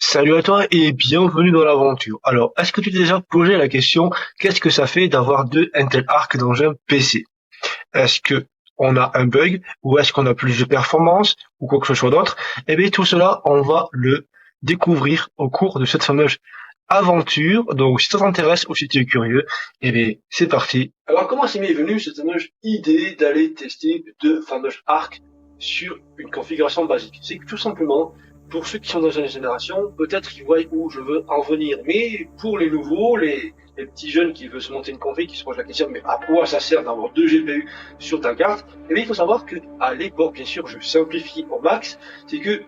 Salut à toi et bienvenue dans l'aventure. Alors, est-ce que tu t'es déjà posé la question, qu'est-ce que ça fait d'avoir deux Intel Arc dans un PC? Est-ce que on a un bug ou est-ce qu'on a plus de performance ou quoi que ce soit d'autre? Eh bien, tout cela, on va le découvrir au cours de cette fameuse aventure. Donc, si ça t'intéresse ou si tu es curieux, eh bien, c'est parti. Alors, comment m'est venue cette fameuse idée d'aller tester deux fameuses arcs sur une configuration basique? C'est que tout simplement, pour ceux qui sont dans une génération, peut-être qu'ils voient où je veux en venir. Mais pour les nouveaux, les petits jeunes qui veulent se monter une config, qui se posent la question, mais à quoi ça sert d'avoir deux GPU sur ta carte? Eh bien, il faut savoir que à l'époque, bien sûr, je simplifie au max, c'est que,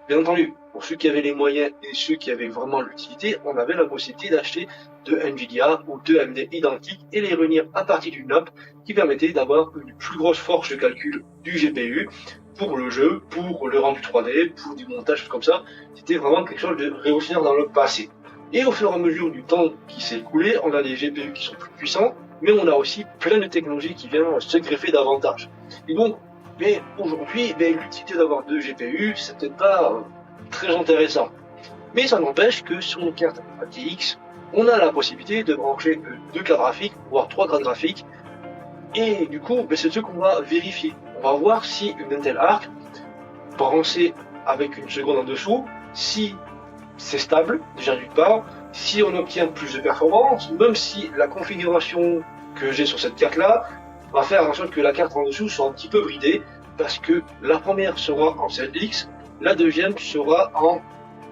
bien entendu, pour ceux qui avaient les moyens et ceux qui avaient vraiment l'utilité, on avait la possibilité d'acheter deux Nvidia ou deux AMD identiques et les réunir à partir d'une app qui permettait d'avoir une plus grosse force de calcul du GPU pour le jeu, pour le rendu 3D, pour du montage comme ça. C'était vraiment quelque chose de révolutionnaire dans le passé. Et au fur et à mesure du temps qui s'est écoulé, on a des GPU qui sont plus puissants, mais on a aussi plein de technologies qui viennent se greffer davantage. Et donc, mais aujourd'hui, l'utilité d'avoir deux GPU, c'est peut-être pas très intéressant. Mais ça n'empêche que sur nos cartes ATX, on a la possibilité de brancher deux cartes graphiques, voire trois cartes graphiques. Et du coup, c'est ce qu'on va vérifier. On va voir si une Intel Arc, branchée avec une seconde en dessous, si c'est stable, déjà d'une part, si on obtient plus de performance, même si la configuration que j'ai sur cette carte-là va faire en sorte que la carte en dessous soit un petit peu bridée, parce que la première sera en 7X, la deuxième sera en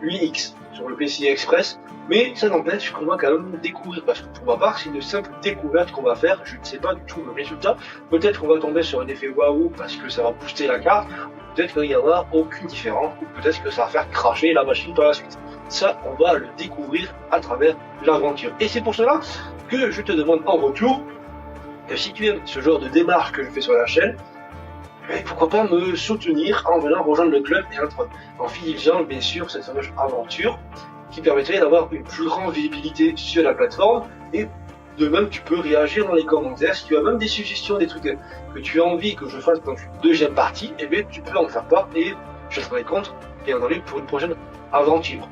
8X sur le PCI Express, mais ça n'empêche qu'on va quand même découvrir, parce que pour ma part, c'est une simple découverte qu'on va faire, je ne sais pas du tout le résultat, peut-être qu'on va tomber sur un effet waouh parce que ça va booster la carte, peut-être qu'il n'y en a aucune différence, ou peut-être que ça va faire cracher la machine par la suite. Ça, on va le découvrir à travers l'aventure. Et c'est pour cela que je te demande en retour, que si tu aimes ce genre de démarche que je fais sur la chaîne, pourquoi pas me soutenir en venant rejoindre le club et en fidélisant bien sûr cette fameuse aventure qui permettrait d'avoir une plus grande visibilité sur la plateforme. Et de même, tu peux réagir dans les commentaires si tu as même des suggestions, des trucs que tu as envie que je fasse dans une deuxième partie, et bien tu peux en faire part et je serai compte bien entendu pour une prochaine aventure.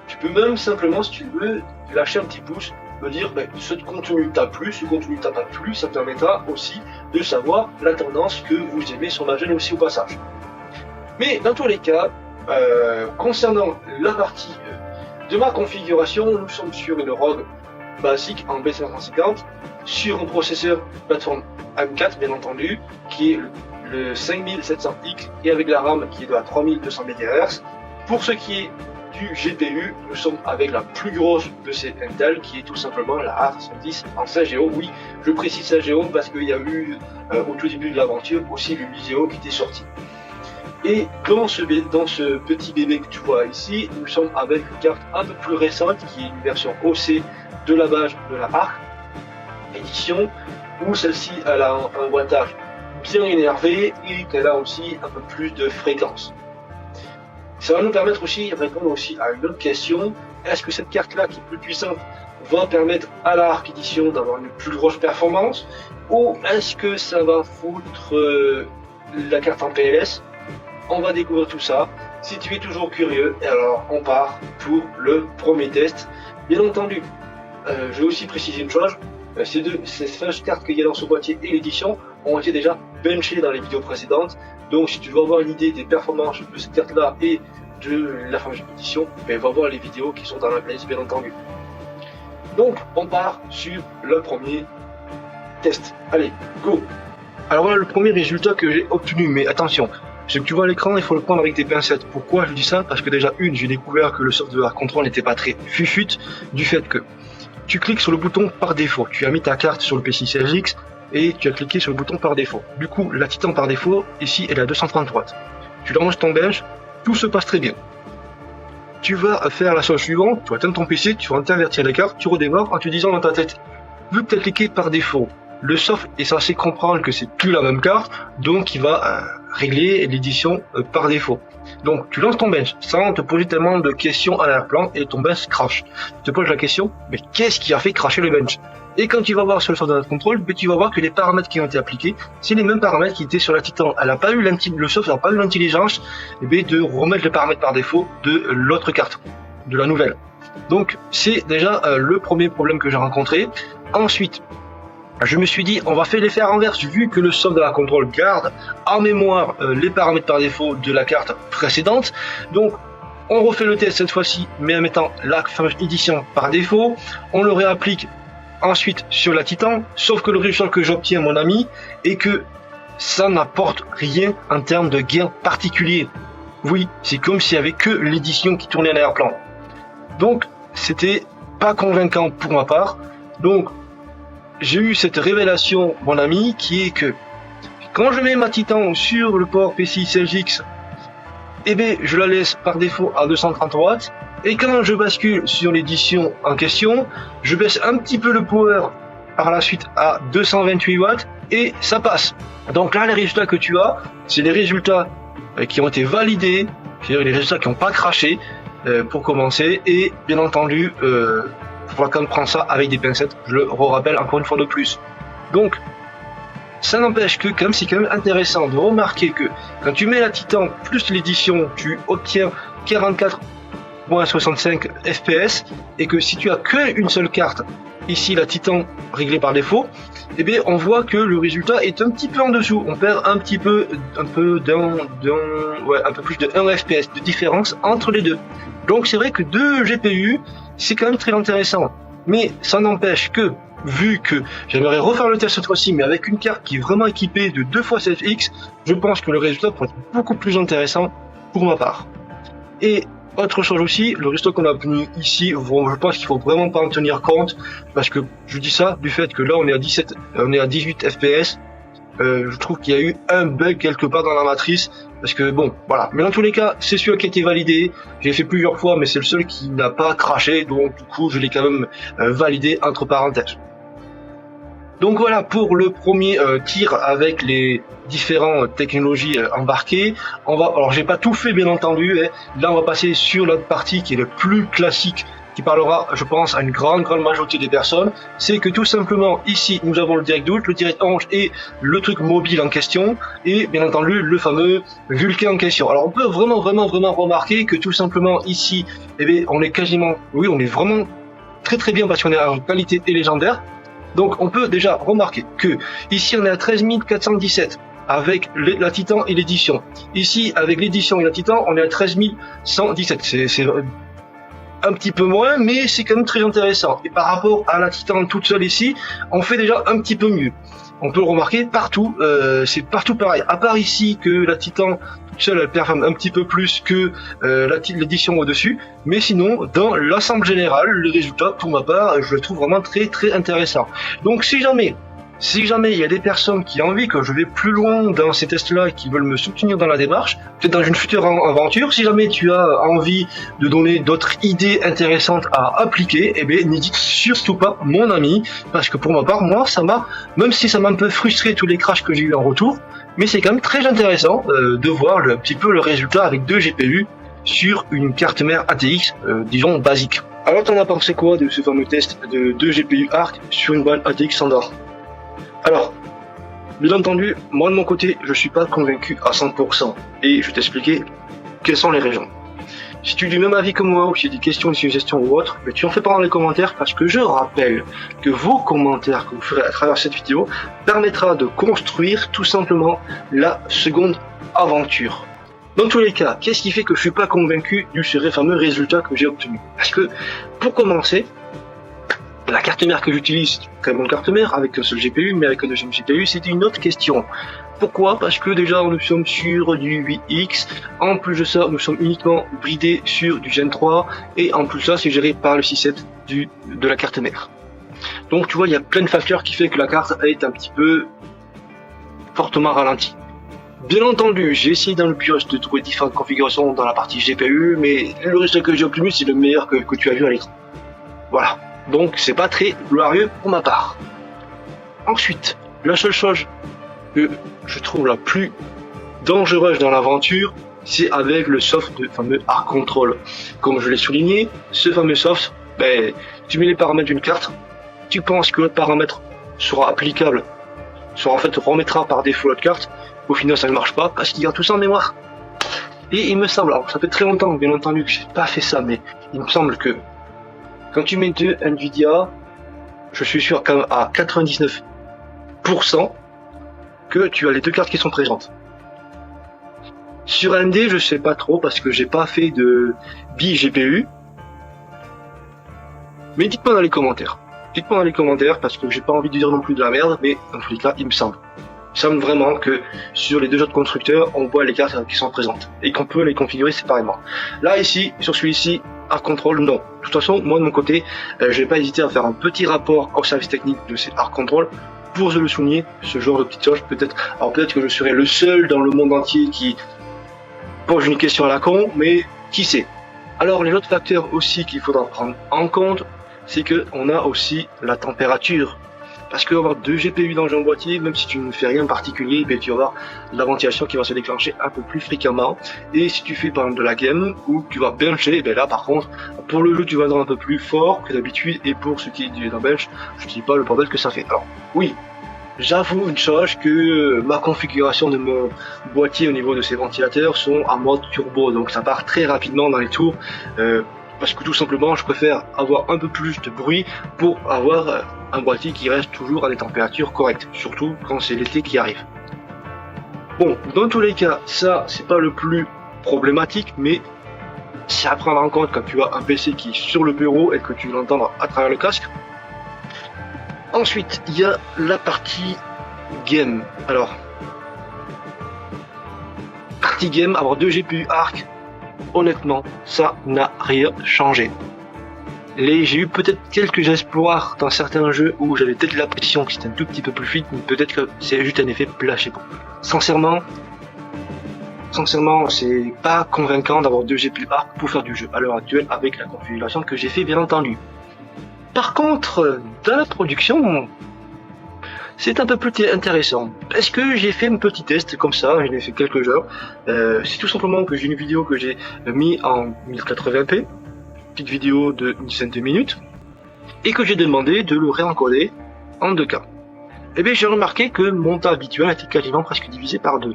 Tu peux même simplement, si tu veux, lâcher un petit pouce, me dire ce contenu t'a plu, ce contenu t'a pas plu, ça permettra aussi de savoir la tendance que vous aimez sur ma chaîne aussi au passage. Mais dans tous les cas, concernant la partie de ma configuration, nous sommes sur une ROG basique en B550, sur un processeur plateforme M4 bien entendu, qui est le 5700X et avec la RAM qui est de la 3200 MHz. Pour ce qui est du GPU, nous sommes avec la plus grosse de ces Intel qui est tout simplement la A70 en 16 Go. Oui, je précise 16 Go parce qu'il y a eu au tout début de l'aventure aussi le 8 Go qui était sorti. Et dans ce petit bébé que tu vois ici, nous sommes avec une carte un peu plus récente qui est une version OC de la base de la Arc édition, où celle-ci elle a un wattage bien énervé et qu'elle a aussi un peu plus de fréquence. Ça va nous permettre aussi de répondre aussi à une autre question. Est-ce que cette carte-là, qui est plus puissante, va permettre à la Arc Edition d'avoir une plus grosse performance? Ou est-ce que ça va foutre la carte en PLS? On va découvrir tout ça. Si tu es toujours curieux, alors on part pour le premier test. Bien entendu, je vais aussi préciser une chose. Ces fameuses cartes qu'il y a dans ce boîtier et l'édition ont été déjà benchées dans les vidéos précédentes. Donc si tu veux avoir une idée des performances de cette carte là et de la fameuse édition, va voir les vidéos qui sont dans la playlist bien entendu. Donc on part sur le premier test. Allez, go. Alors voilà le premier résultat que j'ai obtenu, mais attention, ce que tu vois à l'écran, il faut le prendre avec des pincettes. Pourquoi je dis ça? Parce que déjà j'ai découvert que le software control n'était pas très fufute du fait que tu cliques sur le bouton par défaut. Tu as mis ta carte sur le PCI 16X et tu as cliqué sur le bouton par défaut. Du coup, la Titan par défaut, ici, elle est à 230 watts. Tu lances ton bench, tout se passe très bien. Tu vas faire la chose suivante, tu vas atteindre ton PC, tu vas intervertir les cartes, tu redémarres en te disant dans ta tête, vu que tu as cliqué par défaut, le soft est censé comprendre que c'est plus la même carte, donc il va régler l'édition par défaut. Donc tu lances ton bench sans te poser tellement de questions à l'arrière-plan et ton bench crash. Tu te poses la question, mais qu'est-ce qui a fait crasher le bench? Et quand tu vas voir sur le soft control, tu vas voir que les paramètres qui ont été appliqués, c'est les mêmes paramètres qui étaient sur la Titan. Le soft n'a pas eu l'intelligence de remettre les paramètres par défaut de l'autre carte, de la nouvelle. Donc c'est déjà le premier problème que j'ai rencontré. Ensuite, je me suis dit, on va faire l'effet inverse, vu que le soft de la contrôle garde en mémoire les paramètres par défaut de la carte précédente. Donc, on refait le test cette fois-ci, mais en mettant la fameuse édition par défaut. On le réapplique ensuite sur la Titan, sauf que le résultat que j'obtiens, mon ami, est que ça n'apporte rien en termes de gain particulier. Oui, c'est comme s'il y avait que l'édition qui tournait à l'arrière-plan. Donc, c'était pas convaincant pour ma part. Donc, j'ai eu cette révélation, mon ami, qui est que quand je mets ma Titan sur le port PCI X, je la laisse par défaut à 230 watts. Et quand je bascule sur l'édition en question, je baisse un petit peu le power par la suite à 228 watts et ça passe. Donc là, les résultats que tu as, c'est les résultats qui ont été validés, c'est-à-dire les résultats qui n'ont pas craché pour commencer. Et bien entendu, il faudra quand même prendre ça avec des pincettes, je le rappelle encore une fois de plus. Donc, ça n'empêche que comme c'est quand même intéressant de remarquer que quand tu mets la Titan plus l'édition, tu obtiens 44.65 FPS et que si tu as qu'une seule carte, ici la Titan réglée par défaut, on voit que le résultat est un petit peu en dessous. On perd un peu plus de 1 FPS de différence entre les deux. Donc c'est vrai que 2 GPU, c'est quand même très intéressant. Mais ça n'empêche que, vu que j'aimerais refaire le test cette fois-ci, mais avec une carte qui est vraiment équipée de 2 fois CFX, je pense que le résultat pourrait être beaucoup plus intéressant pour ma part. Et autre chose aussi, le résultat qu'on a obtenu ici, je pense qu'il faut vraiment pas en tenir compte, parce que je dis ça du fait que là on est à 18 FPS. Je trouve qu'il y a eu un bug quelque part dans la matrice, parce que bon, voilà. Mais dans tous les cas, c'est celui qui a été validé. J'ai fait plusieurs fois, mais c'est le seul qui n'a pas craché, donc du coup, je l'ai quand même validé entre parenthèses. Donc voilà pour le premier tir avec les différentes technologies embarquées. Alors j'ai pas tout fait bien entendu. Là on va passer sur l'autre partie qui est le plus classique, qui parlera, je pense, à une grande majorité des personnes. C'est que tout simplement ici nous avons le direct out, le direct orange et le truc mobile en question, et bien entendu le fameux Vulcain en question. Alors on peut vraiment remarquer que tout simplement ici, on est vraiment très bien parce qu'on est en qualité et légendaire. Donc on peut déjà remarquer que ici on est à 13 417 avec la Titan et l'édition. Ici avec l'édition et la Titan on est à 13 117. C'est un petit peu moins, mais c'est quand même très intéressant. Et par rapport à la Titan toute seule ici, on fait déjà un petit peu mieux. On peut le remarquer partout, c'est partout pareil. À part ici que la Titan toute seule elle performe un petit peu plus que l'édition au-dessus, mais sinon dans l'ensemble général, le résultat pour ma part, je le trouve vraiment très intéressant. Donc si jamais il y a des personnes qui ont envie que je vais plus loin dans ces tests-là et qui veulent me soutenir dans la démarche, peut-être dans une future aventure, si jamais tu as envie de donner d'autres idées intéressantes à appliquer, n'hésite surtout pas, mon ami, parce que pour ma part, moi, même si ça m'a un peu frustré tous les crashs que j'ai eu en retour, mais c'est quand même très intéressant de voir un petit peu le résultat avec 2 GPU sur une carte mère ATX, disons, basique. Alors, t'en as pensé quoi de ce fameux test de 2 GPU ARC sur une balle ATX standard? Alors, bien entendu, moi de mon côté, je suis pas convaincu à 100%, et je vais t'expliquer quelles sont les raisons. Si tu es du même avis que moi, ou si tu as des questions, des suggestions ou autres, tu en fais pas dans les commentaires, parce que je rappelle que vos commentaires que vous ferez à travers cette vidéo permettra de construire tout simplement la seconde aventure. Dans tous les cas, qu'est-ce qui fait que je suis pas convaincu du fameux résultat que j'ai obtenu? Parce que, pour commencer, la carte mère que j'utilise, c'est une très bonne carte mère, avec un seul GPU, mais avec un deuxième GPU, c'était une autre question. Pourquoi? Parce que déjà, nous sommes sur du 8X, en plus de ça, nous sommes uniquement bridés sur du Gen 3, et en plus de ça, c'est géré par le 6.7 de la carte mère. Donc, tu vois, il y a plein de facteurs qui fait que la carte est un petit peu fortement ralentie. Bien entendu, j'ai essayé dans le BIOS de trouver différentes configurations dans la partie GPU, mais le résultat que j'ai obtenu, c'est le meilleur que tu as vu à l'écran. Voilà. Donc c'est pas très glorieux pour ma part. Ensuite, la seule chose que je trouve la plus dangereuse dans l'aventure, c'est avec le soft de fameux Arc Control. Comme je l'ai souligné, ce fameux soft, tu mets les paramètres d'une carte, tu penses que l'autre paramètre sera applicable, remettra par défaut l'autre carte, au final ça ne marche pas parce qu'il y a tout ça en mémoire. Et il me semble, alors ça fait très longtemps bien entendu que j'ai pas fait ça, mais il me semble que quand tu mets deux Nvidia, je suis sûr quand même à 99% que tu as les deux cartes qui sont présentes. Sur AMD, je sais pas trop parce que j'ai pas fait de bi-GPU. Mais dites-moi dans les commentaires. Dites-moi dans les commentaires parce que j'ai pas envie de dire non plus de la merde, mais dans tous les cas, il me semble. Il me semble vraiment que sur les deux autres constructeurs, on voit les cartes qui sont présentes et qu'on peut les configurer séparément. Là, ici, sur celui-ci, Arc Control, non. De toute façon, moi de mon côté, je vais pas hésiter à faire un petit rapport au service technique de ces Arc Control pour le souligner, ce genre de petites choses, peut-être. Alors peut-être que je serai le seul dans le monde entier qui pose une question à la con, mais qui sait. Alors les autres facteurs aussi qu'il faudra prendre en compte, c'est que on a aussi la température. Parce que avoir deux GPU dans un boîtier, même si tu ne fais rien de particulier, tu vas avoir la ventilation qui va se déclencher un peu plus fréquemment. Et si tu fais par exemple de la game ou tu vas bencher, là par contre, pour le jeu tu vas être un peu plus fort que d'habitude. Et pour ce qui est de la bench, je ne dis pas le bordel que ça fait. Alors oui, j'avoue une chose que ma configuration de mon boîtier au niveau de ces ventilateurs sont en mode turbo, donc ça part très rapidement dans les tours. Parce que tout simplement je préfère avoir un peu plus de bruit pour avoir un boîtier qui reste toujours à des températures correctes, surtout quand c'est l'été qui arrive. Bon, dans tous les cas, ça c'est pas le plus problématique, mais c'est à prendre en compte quand tu as un PC qui est sur le bureau et que tu l'entends à travers le casque. Ensuite, il y a la partie game. Alors, partie game, avoir deux GPU Arc, honnêtement, ça n'a rien changé. J'ai eu peut-être quelques espoirs dans certains jeux où j'avais peut-être l'impression que c'était un tout petit peu plus fluide, mais peut-être que c'est juste un effet placebo. Sincèrement, c'est pas convaincant d'avoir deux GPU Arc pour faire du jeu à l'heure actuelle avec la configuration que j'ai fait, bien entendu. Par contre, dans la production, c'est un peu plus intéressant. Parce que j'ai fait un petit test comme ça, j'en ai fait quelques heures. C'est tout simplement que j'ai une vidéo que j'ai mis en 1080p, petite vidéo de une dizaine de minutes, et que j'ai demandé de le réencoder en 2K. Et bien j'ai remarqué que mon tas habituel était quasiment presque divisé par deux.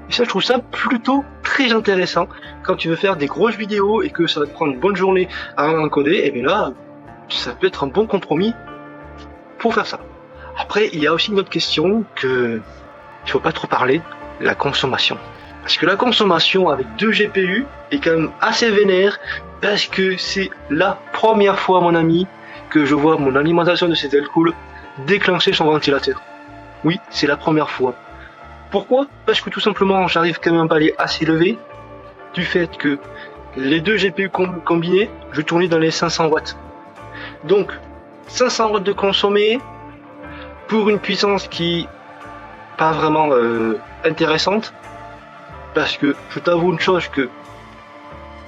Et ça, je trouve ça plutôt très intéressant quand tu veux faire des grosses vidéos et que ça va te prendre une bonne journée à encoder. Et bien là, ça peut être un bon compromis pour faire ça. Après, il y a aussi une autre question que il faut pas trop parler, la consommation. Parce que la consommation avec deux GPU est quand même assez vénère, parce que c'est la première fois, mon ami, que je vois mon alimentation de ces Cool déclencher son ventilateur. Oui, c'est la première fois. Pourquoi? Parce que tout simplement, j'arrive quand même à un palier assez élevé, du fait que les deux GPU combinés, je tournais dans les 500 watts. Donc, 500 watts de consommé, pour une puissance qui pas vraiment intéressante, parce que je t'avoue une chose, que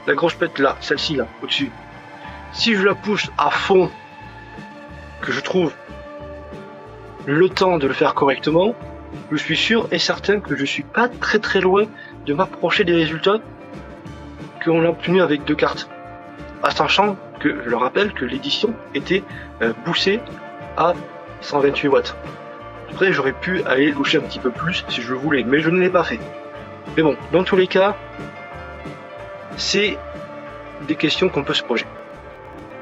la grosse pète là, celle-ci là, au-dessus, si je la pousse à fond, que je trouve le temps de le faire correctement, je suis sûr et certain que je suis pas très très loin de m'approcher des résultats qu'on a obtenus avec deux cartes. À sachant que, je le rappelle, que l'édition était poussée à 128 watts. Après, j'aurais pu aller loucher un petit peu plus si je le voulais, mais je ne l'ai pas fait. Mais bon, dans tous les cas, c'est des questions qu'on peut se poser.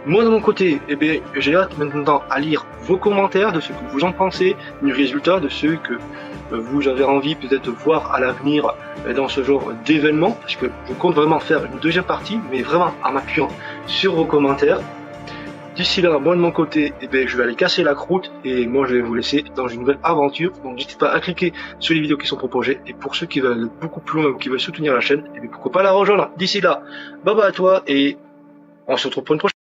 Moi, de mon côté, j'ai hâte maintenant à lire vos commentaires de ce que vous en pensez, du résultat, de ce que vous avez envie peut-être de voir à l'avenir dans ce genre d'événement, parce que je compte vraiment faire une deuxième partie, mais vraiment en m'appuyant sur vos commentaires. D'ici là, moi de mon côté, je vais aller casser la croûte et moi je vais vous laisser dans une nouvelle aventure. Donc n'hésitez pas à cliquer sur les vidéos qui sont proposées, et pour ceux qui veulent aller beaucoup plus loin ou qui veulent soutenir la chaîne, pourquoi pas la rejoindre. D'ici là, bye bye à toi et on se retrouve pour une prochaine.